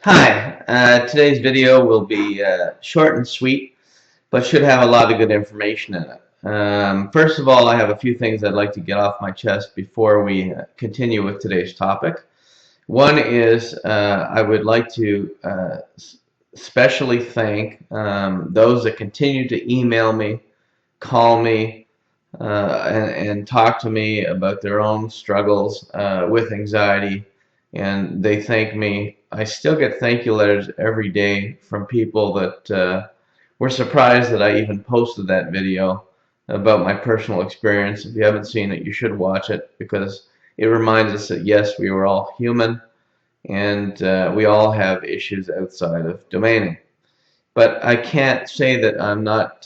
Hi, today's video will be short and sweet, but should have a lot of good information in it. First of all, I have a few things I'd like to get off my chest before we continue with today's topic. One is I would like to specially thank those that continue to email me, call me, and talk to me about their own struggles with anxiety, and they thank me. I still get thank you letters every day from people that were surprised that I even posted that video about my personal experience. If you haven't seen it, you should watch it because it reminds us that yes, we were all human and we all have issues outside of domaining. But I can't say that I'm not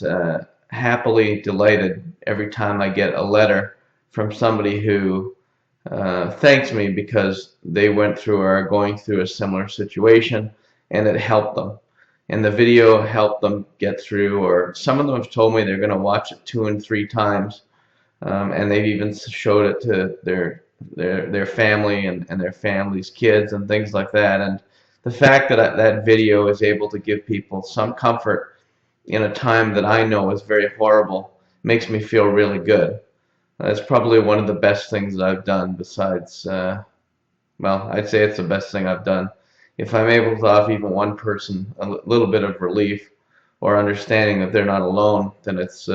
happily delighted every time I get a letter from somebody who thanks me because they went through or are going through a similar situation and it helped them. And the video helped them get through, or some of them have told me they're going to watch it 2 and 3 times, and they've even showed it to their family and their family's kids and things like that. And the fact that that video is able to give people some comfort in a time that I know is very horrible makes me feel really good. It's probably one of the best things that I've done besides, well, I'd say it's the best thing I've done. If I'm able to offer even one person a little bit of relief or understanding that they're not alone, then it's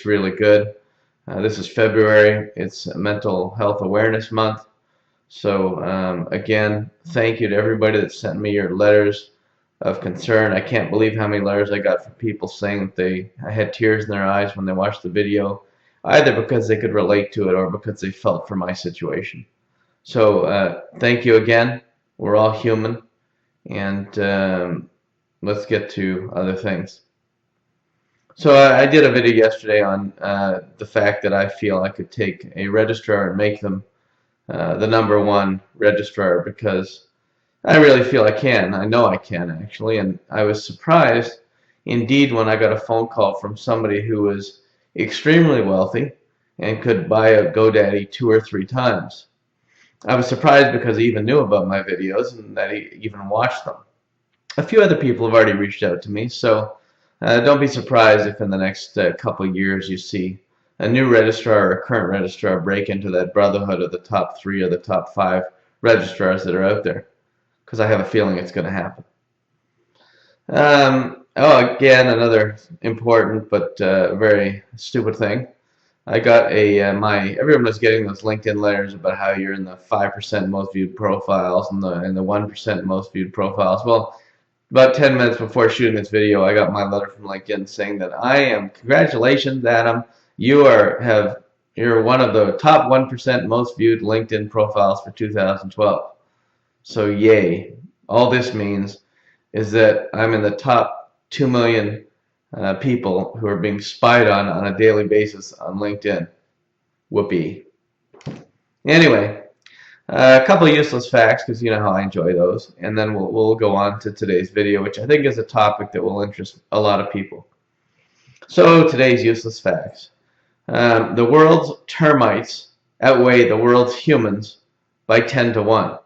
really good. This is February. It's Mental Health Awareness Month. So again, thank you to everybody that sent me your letters of concern. I can't believe how many letters I got from people saying that I had tears in their eyes when they watched the video, either because they could relate to it or because they felt for my situation. So thank you again. We're all human, and let's get to other things. So I did a video yesterday on the fact that I feel I could take a registrar and make them the #1 registrar because I really feel I can. I know I can, actually. And I was surprised, indeed, when I got a phone call from somebody who was extremely wealthy and could buy a GoDaddy 2 or 3 times. I was surprised because he even knew about my videos and that he even watched them. A few other people have already reached out to me, so don't be surprised if in the next couple of years you see a new registrar or a current registrar break into that brotherhood of the top 3 or the top 5 registrars that are out there, because I have a feeling it's going to happen. Oh, again, another important but very stupid thing. I got everyone was getting those LinkedIn letters about how you're in the 5% most viewed profiles and the 1% most viewed profiles. Well, about 10 minutes before shooting this video, I got my letter from LinkedIn saying that congratulations, Adam, you're one of the top 1% most viewed LinkedIn profiles for 2012. So yay. All this means is that I'm in the top 2 million people who are being spied on a daily basis on LinkedIn. Whoopee. Anyway, a couple of useless facts, because you know how I enjoy those, and then we'll go on to today's video, which I think is a topic that will interest a lot of people. So today's useless facts. The world's termites outweigh the world's humans by 10 to 1.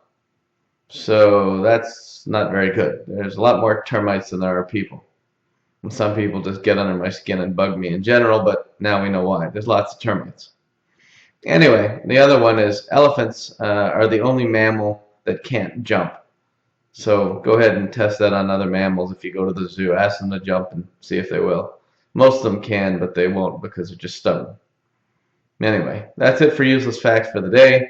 So that's not very good. There's a lot more termites than there are people. And some people just get under my skin and bug me in general, but now we know why. There's lots of termites. Anyway, the other one is elephants are the only mammal that can't jump. So go ahead and test that on other mammals if you go to the zoo. Ask them to jump and see if they will. Most of them can, but they won't because they're just stubborn. Anyway, that's it for useless facts for the day.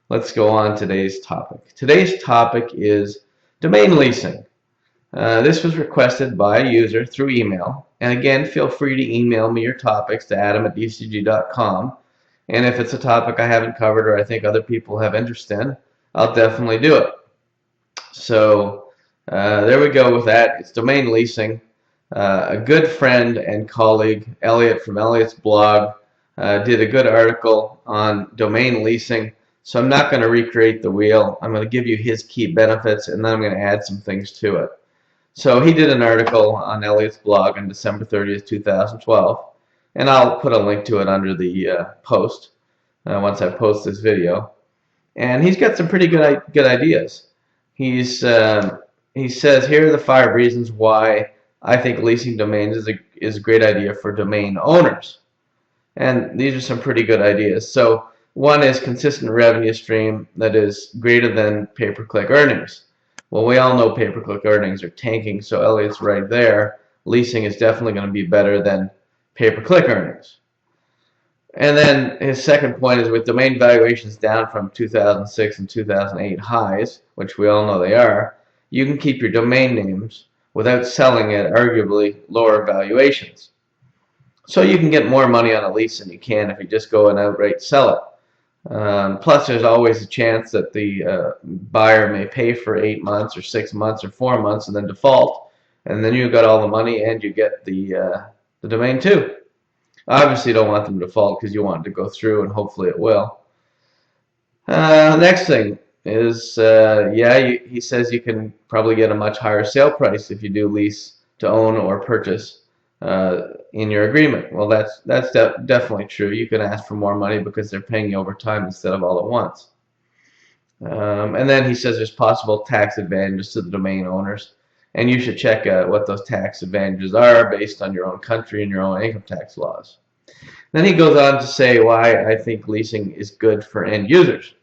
Let's go on to today's topic. Today's topic is domain leasing. This was requested by a user through email. And again, feel free to email me your topics to adam@dcg.com. And if it's a topic I haven't covered or I think other people have interest in, I'll definitely do it. So there we go with that. It's domain leasing. A good friend and colleague, Elliot from Elliot's blog, did a good article on domain leasing. So I'm not going to recreate the wheel. I'm going to give you his key benefits, and then I'm going to add some things to it. So he did an article on Elliot's blog on December 30th, 2012, and I'll put a link to it under the post once I post this video. And he's got some pretty good ideas. He's he says, here are the 5 reasons why I think leasing domains is a great idea for domain owners. And these are some pretty good ideas. So one is consistent revenue stream that is greater than pay-per-click earnings. Well, we all know pay-per-click earnings are tanking, so Elliot's right there. Leasing is definitely going to be better than pay-per-click earnings. And then his second point is with domain valuations down from 2006 and 2008 highs, which we all know they are, you can keep your domain names without selling at arguably lower valuations. So you can get more money on a lease than you can if you just go and outright sell it. Plus, there's always a chance that the buyer may pay for 8 months or 6 months or 4 months and then default, and then you got all the money and you get the domain too. Obviously, you don't want them to default because you want it to go through, and hopefully it will. Next thing is, he says you can probably get a much higher sale price if you do lease to own or purchase in your agreement. Well, that's definitely true. You can ask for more money because they're paying you over time instead of all at once. And then he says there's possible tax advantages to the domain owners, and you should check out what those tax advantages are based on your own country and your own income tax laws. Then he goes on to say why I think leasing is good for end users.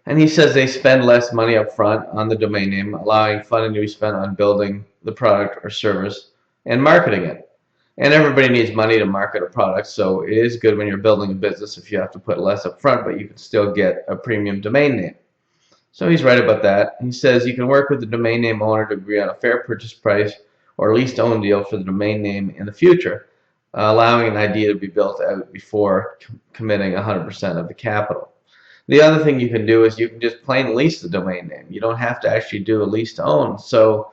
And he says they spend less money up front on the domain name, allowing funding to be spent on building the product or service and marketing it. And everybody needs money to market a product, so it is good when you're building a business if you have to put less up front, but you can still get a premium domain name. So he's right about that. He says you can work with the domain name owner to agree on a fair purchase price or lease to own deal for the domain name in the future, allowing an idea to be built out before committing 100% of the capital. The other thing you can do is you can just plain lease the domain name. You don't have to actually do a lease to own. So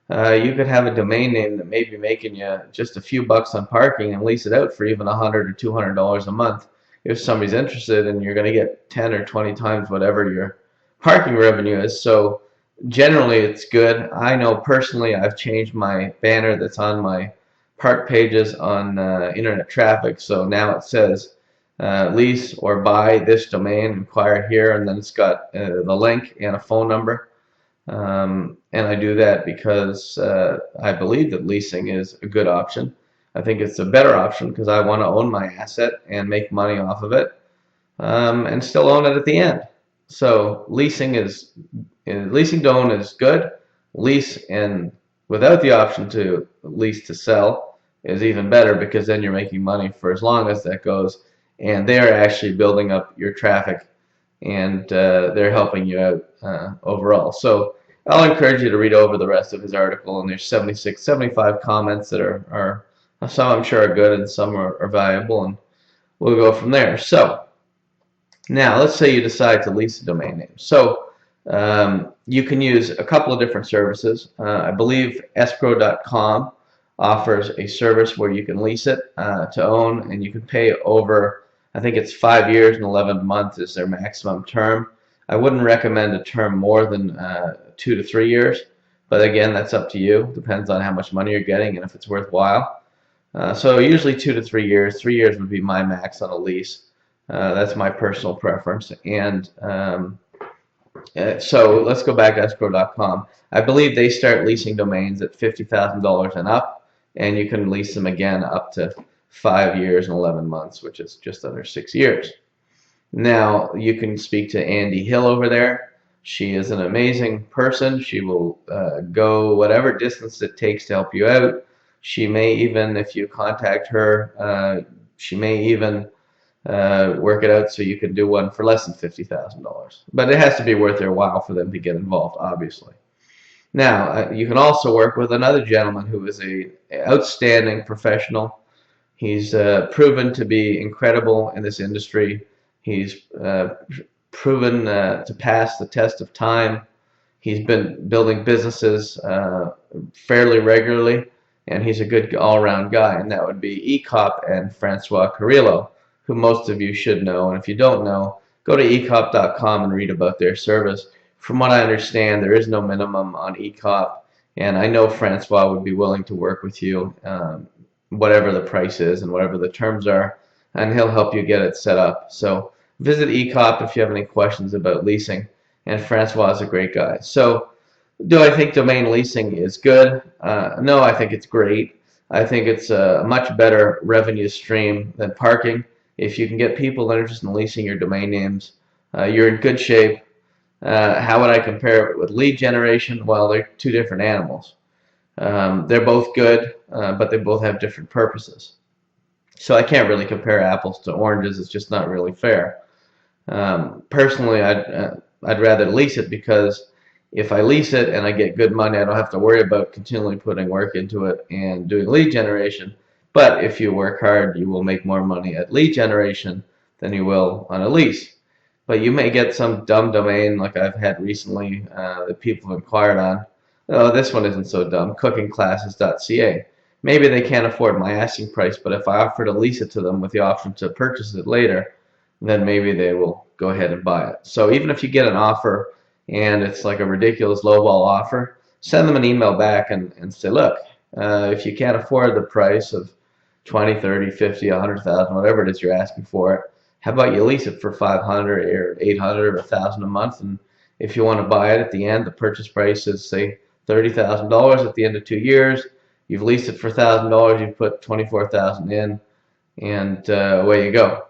you could have a domain name that may be making you just a few bucks on parking and lease it out for even $100 or $200 a month if somebody's interested, and you're going to get 10 or 20 times whatever your parking revenue is. So generally it's good. I know personally I've changed my banner that's on my park pages on internet traffic, so now it says lease or buy this domain, inquire here, and then it's got the link and a phone number. And I do that because I believe that leasing is a good option. I think it's a better option because I want to own my asset and make money off of it, and still own it at the end. So leasing to own is good. Lease and without the option to lease to sell is even better because then you're making money for as long as that goes, and they're actually building up your traffic, and they're helping you out overall. So I'll encourage you to read over the rest of his article, and there's 75 comments that are some I'm sure are good and some are valuable, and we'll go from there. So now let's say you decide to lease a domain name. So you can use a couple of different services. I believe Escrow.com offers a service where you can lease it to own, and you can pay over, I think it's 5 years and 11 months is their maximum term. I wouldn't recommend a term more than 2 to 3 years, but again, that's up to you. Depends on how much money you're getting and if it's worthwhile. So usually 2 to 3 years. 3 years would be my max on a lease. That's my personal preference. And so let's go back to Escrow.com. I believe they start leasing domains at $50,000 and up, and you can lease them again up to 5 years and 11 months, which is just under 6 years. Now, you can speak to Andy Hill over there. She is an amazing person. She will go whatever distance it takes to help you out. She may even, if you contact her, she may even work it out so you can do one for less than $50,000. But it has to be worth their while for them to get involved, obviously. Now, you can also work with another gentleman who is an outstanding professional. He's proven to be incredible in this industry. He's proven to pass the test of time. He's been building businesses fairly regularly, and he's a good all-around guy, and that would be ECOP and Francois Carrillo, who most of you should know. And if you don't know, go to ecop.com and read about their service. From what I understand, there is no minimum on ECOP, and I know Francois would be willing to work with you, whatever the price is and whatever the terms are, and he'll help you get it set up. So visit ECOP if you have any questions about leasing, and Francois is a great guy. So Do I think domain leasing is good? No, I think it's great. I think it's a much better revenue stream than parking. If you can get people interested in leasing your domain names, you're in good shape. How would I compare it with lead generation? Well, they're two different animals. They're both good, but they both have different purposes. So I can't really compare apples to oranges. It's just not really fair. Personally, I'd rather lease it, because if I lease it and I get good money, I don't have to worry about continually putting work into it and doing lead generation. But if you work hard, you will make more money at lead generation than you will on a lease. But you may get some dumb domain like I've had recently that people have inquired on. Oh, this one isn't so dumb, cookingclasses.ca. Maybe they can't afford my asking price, but if I offer to lease it to them with the option to purchase it later, then maybe they will go ahead and buy it. So even if you get an offer and it's like a ridiculous lowball offer, send them an email back and say, look, if you can't afford the price of 20, 30, 50, 100,000, whatever it is you're asking for it, how about you lease it for 500 or 800 or 1,000 a month? And if you want to buy it at the end, the purchase price is, say, $30,000 at the end of 2 years. You've leased it for $1,000. You've put 24,000 in, and away you go.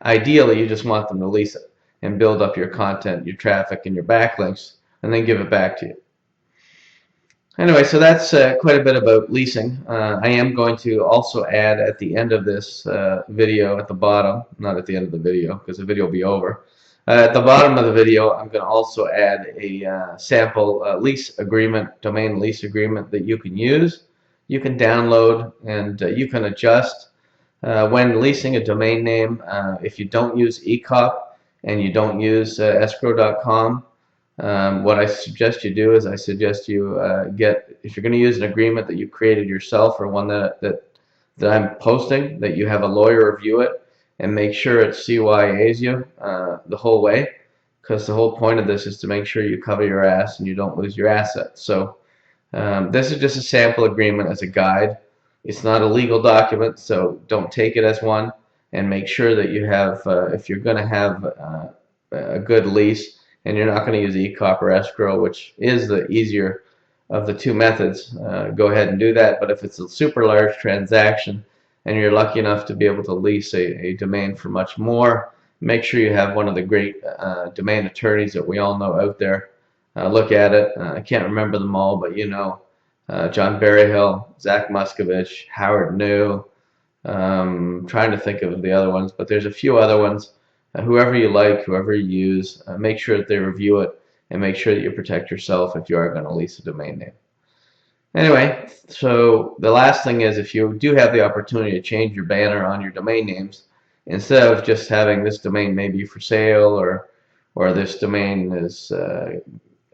Ideally, you just want them to lease it and build up your content, your traffic, and your backlinks, and then give it back to you. Anyway, so that's quite a bit about leasing. I am going to also add at the end of this video, at the bottom, not at the end of the video because the video will be over. At the bottom of the video, I'm going to also add a sample lease agreement, domain lease agreement that you can use. You can download and you can adjust. When leasing a domain name, if you don't use ECOP and you don't use Escrow.com, what I suggest you do is I suggest you if you're going to use an agreement that you created yourself or one that I'm posting, that you have a lawyer review it and make sure it CYAs you the whole way, because the whole point of this is to make sure you cover your ass and you don't lose your assets. So this is just a sample agreement as a guide. It's not a legal document, so don't take it as one, and make sure that you have, if you're going to have a good lease and you're not going to use ECOP or escrow, which is the easier of the two methods, go ahead and do that. But if it's a super large transaction and you're lucky enough to be able to lease a domain for much more, make sure you have one of the great domain attorneys that we all know out there. Look at it. I can't remember them all, but you know, John Berryhill, Zach Muscovich, Howard New, trying to think of the other ones, but there's a few other ones. Whoever you like, whoever you use, make sure that they review it and make sure that you protect yourself if you are going to lease a domain name. Anyway, so the last thing is, if you do have the opportunity to change your banner on your domain names, instead of just having this domain maybe for sale or this domain is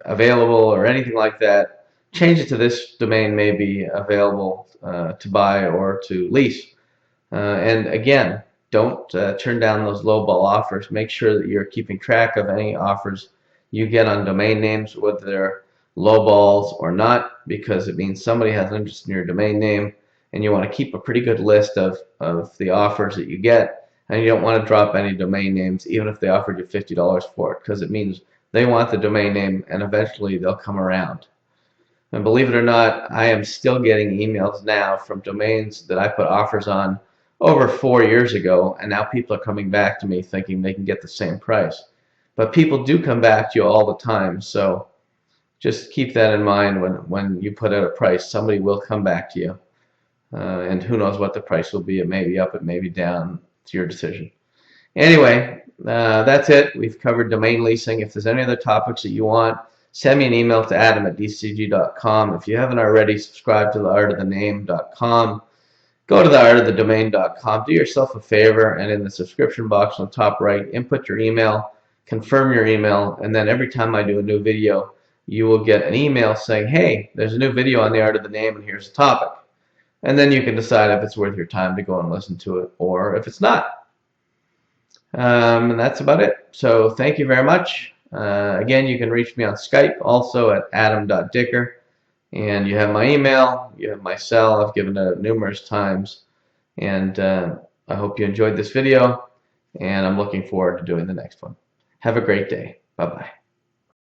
available or anything like that, change it to this domain may be available to buy or to lease. And again, don't turn down those lowball offers. Make sure that you're keeping track of any offers you get on domain names, whether they're lowballs or not, because it means somebody has an interest in your domain name, and you want to keep a pretty good list of the offers that you get, and you don't want to drop any domain names, even if they offered you $50 for it, because it means they want the domain name, and eventually they'll come around. And believe it or not, I am still getting emails now from domains that I put offers on over 4 years ago, and now people are coming back to me thinking they can get the same price. But people do come back to you all the time, so just keep that in mind when you put out a price. Somebody will come back to you, and who knows what the price will be. It may be up, it may be down. It's your decision. Anyway, that's it. We've covered domain leasing. If there's any other topics that you want, send me an email to adam@dcg.com. If you haven't already, subscribe to theartofthename.com. Go to theartofthedomain.com. Do yourself a favor, and in the subscription box on the top right, input your email, confirm your email, and then every time I do a new video, you will get an email saying, hey, there's a new video on the art of the name, and here's the topic. And then you can decide if it's worth your time to go and listen to it, or if it's not. And that's about it. So thank you very much. Again, you can reach me on Skype also at adam.dicker. And you have my email, you have my cell. I've given it out numerous times. And I hope you enjoyed this video, and I'm looking forward to doing the next one. Have a great day. Bye-bye.